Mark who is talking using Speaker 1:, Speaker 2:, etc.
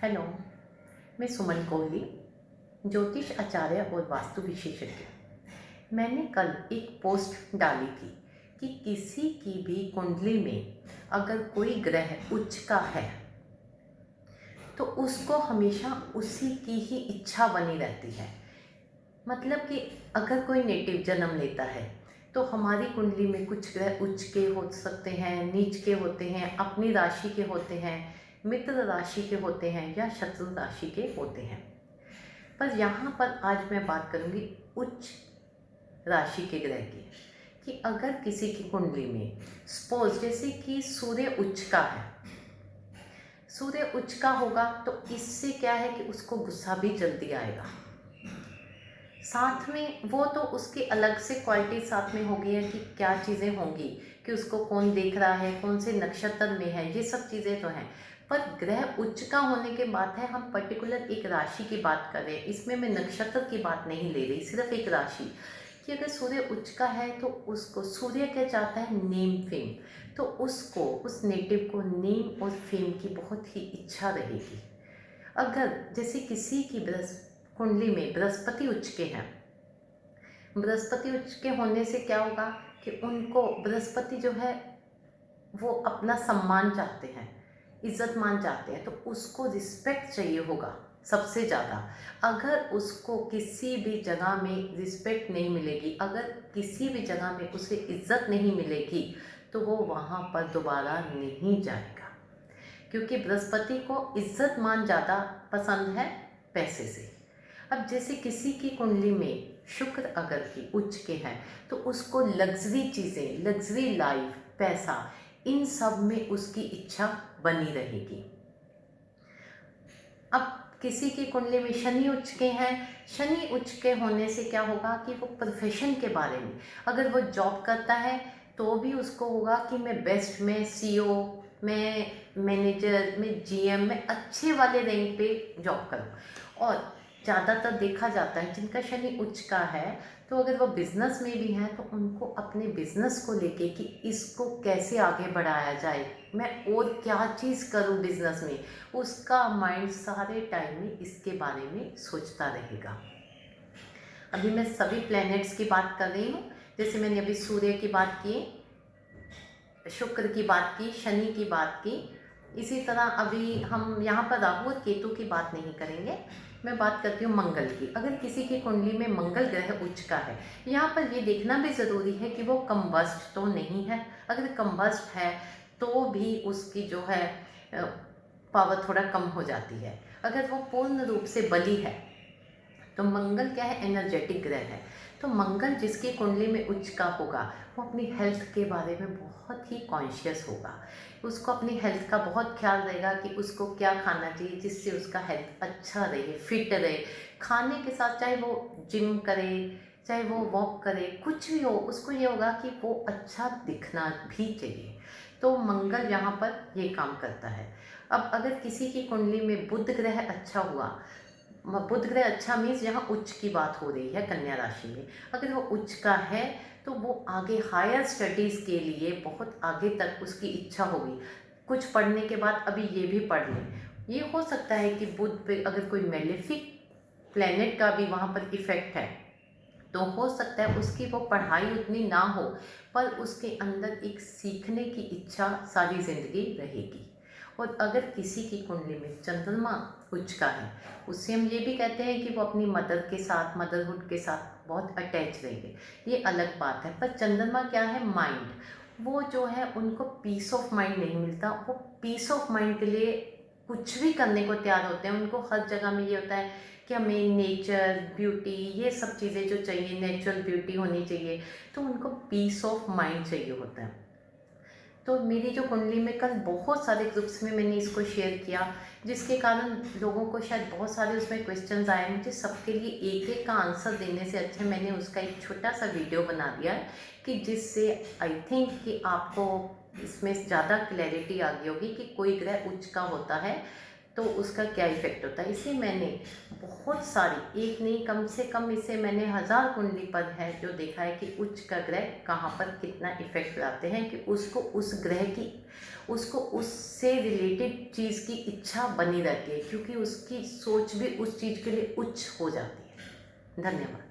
Speaker 1: Hello, मैं सुमन कोहली, ज्योतिष आचार्य और वास्तु विशेषज्ञ। मैंने कल एक पोस्ट डाली थी कि किसी की भी कुंडली में अगर कोई ग्रह उच्च का है तो उसको हमेशा उसी की ही इच्छा बनी रहती है। मतलब कि अगर कोई नेटिव जन्म लेता है तो हमारी कुंडली में कुछ ग्रह उच्च के हो सकते हैं, नीच के होते हैं, अपनी राशि के होते हैं, मित्र राशि के होते हैं या शत्रु राशि के होते हैं। पर यहाँ पर आज मैं बात करूँगी उच्च राशि के ग्रह की, कि अगर किसी की कुंडली में सपोज जैसे कि सूर्य उच्च का है, सूर्य उच्च का होगा तो इससे क्या है कि उसको गुस्सा भी जल्दी आएगा। साथ में वो तो उसकी अलग से क्वालिटी साथ में होगी है कि क्या चीज़ें होंगी, कि उसको कौन देख रहा है, कौन से नक्षत्र में है, ये सब चीज़ें तो हैं। पर ग्रह उच्च का होने के बाद है, हम पर्टिकुलर एक राशि की बात कर रहे हैं, इसमें मैं नक्षत्र की बात नहीं ले रही, सिर्फ एक राशि कि अगर सूर्य उच्च का है तो उसको सूर्य क्या चाहता है, नेम फेम। तो उसको, उस नेटिव को नेम और फेम की बहुत ही इच्छा रहेगी। अगर जैसे किसी की कुंडली में बृहस्पति उच्च के हैं, बृहस्पति उच्च के होने से क्या होगा कि उनको बृहस्पति जो है वो अपना सम्मान चाहते हैं, इज्जत मान चाहते हैं, तो उसको रिस्पेक्ट चाहिए होगा सबसे ज़्यादा। अगर उसको किसी भी जगह में रिस्पेक्ट नहीं मिलेगी, अगर किसी भी जगह में उसे इज्जत नहीं मिलेगी तो वो वहाँ पर दोबारा नहीं जाएगा, क्योंकि बृहस्पति को इज्जत मान ज़्यादा पसंद है पैसे से। अब जैसे किसी की कुंडली में शुक्र अगर की उच्च के हैं तो उसको लग्जरी चीज़ें, लग्जरी लाइफ, पैसा, इन सब में उसकी इच्छा बनी रहेगी। अब किसी की कुंडली में शनि उच्च के हैं, शनि उच्च के होने से क्या होगा कि वो प्रोफेशन के बारे में, अगर वो जॉब करता है तो भी उसको होगा कि मैं बेस्ट, मैं सीईओ, मैं मैनेजर, मैं जीएम, मैं अच्छे वाले रैंक पे जॉब करूँ। और ज़्यादातर देखा जाता है जिनका शनि उच्च का है तो अगर वो बिज़नेस में भी हैं तो उनको अपने बिज़नेस को लेके कि इसको कैसे आगे बढ़ाया जाए, मैं और क्या चीज़ करूं बिज़नेस में, उसका माइंड सारे टाइम में इसके बारे में सोचता रहेगा। अभी मैं सभी प्लैनेट्स की बात कर रही हूँ, जैसे मैंने अभी सूर्य की बात की, शुक्र की बात की, शनि की बात की, इसी तरह अभी हम यहाँ पर राहु और केतु की बात नहीं करेंगे। मैं बात करती हूँ मंगल की। अगर किसी की कुंडली में मंगल ग्रह उच्च का है, यहाँ पर ये देखना भी ज़रूरी है कि वो कंबस्ट तो नहीं है। अगर कंबस्ट है तो भी उसकी जो है पावर थोड़ा कम हो जाती है। अगर वो पूर्ण रूप से बली है तो मंगल क्या है, एनर्जेटिक ग्रह है। तो मंगल जिसकी कुंडली में उच्च का होगा वो अपनी हेल्थ के बारे में बहुत ही कॉन्शियस होगा, उसको अपनी हेल्थ का बहुत ख्याल रहेगा कि उसको क्या खाना चाहिए जिससे उसका हेल्थ अच्छा रहे, फिट रहे। खाने के साथ चाहे वो जिम करे, चाहे वो वॉक करे, कुछ भी हो, उसको ये होगा कि वो अच्छा दिखना भी चाहिए। तो मंगल यहाँ पर ये काम करता है। अब अगर किसी की कुंडली में बुध ग्रह अच्छा हुआ, बुध ग्रह अच्छा मीन्स यहाँ उच्च की बात हो रही है कन्या राशि में, अगर वो उच्च का है तो वो आगे हायर स्टडीज़ के लिए बहुत आगे तक उसकी इच्छा होगी, कुछ पढ़ने के बाद अभी ये भी पढ़ लें। ये हो सकता है कि बुध पे अगर कोई मेलेफिक प्लेनेट का भी वहाँ पर इफेक्ट है तो हो सकता है उसकी वो पढ़ाई उतनी ना हो पर उसके अंदर एक सीखने की इच्छा सारी ज़िंदगी रहेगी। और अगर किसी की कुंडली में चंद्रमा उच्च का है, उससे हम ये भी कहते हैं कि वो अपनी मदर के साथ, मदरहुड के साथ बहुत अटैच रहेंगे, ये अलग बात है। पर चंद्रमा क्या है, माइंड, वो जो है उनको पीस ऑफ माइंड नहीं मिलता, वो पीस ऑफ माइंड के लिए कुछ भी करने को तैयार होते हैं। उनको हर जगह में ये होता है कि हमें नेचर, ब्यूटी, ये सब चीज़ें जो चाहिए, नेचुरल ब्यूटी होनी चाहिए, तो उनको पीस ऑफ माइंड चाहिए होता है। तो मेरी जो कुंडली में कल बहुत सारे ग्रुप्स में मैंने इसको शेयर किया, जिसके कारण लोगों को शायद बहुत सारे उसमें क्वेश्चंस आए। मुझे सबके लिए एक एक का आंसर देने से अच्छा मैंने उसका एक छोटा सा वीडियो बना दिया है, कि जिससे आई थिंक कि आपको इसमें ज़्यादा क्लैरिटी आ गई होगी कि कोई ग्रह उच्च का होता है तो उसका क्या इफ़ेक्ट होता है। इसे मैंने बहुत सारी, एक नहीं कम से कम इसे मैंने 1000 कुंडली पद है जो देखा है कि उच्च का ग्रह कहाँ पर कितना इफ़ेक्ट लाते हैं, कि उसको उस ग्रह की, उसको उससे रिलेटेड चीज़ की इच्छा बनी रहती है, क्योंकि उसकी सोच भी उस चीज़ के लिए उच्च हो जाती है। धन्यवाद।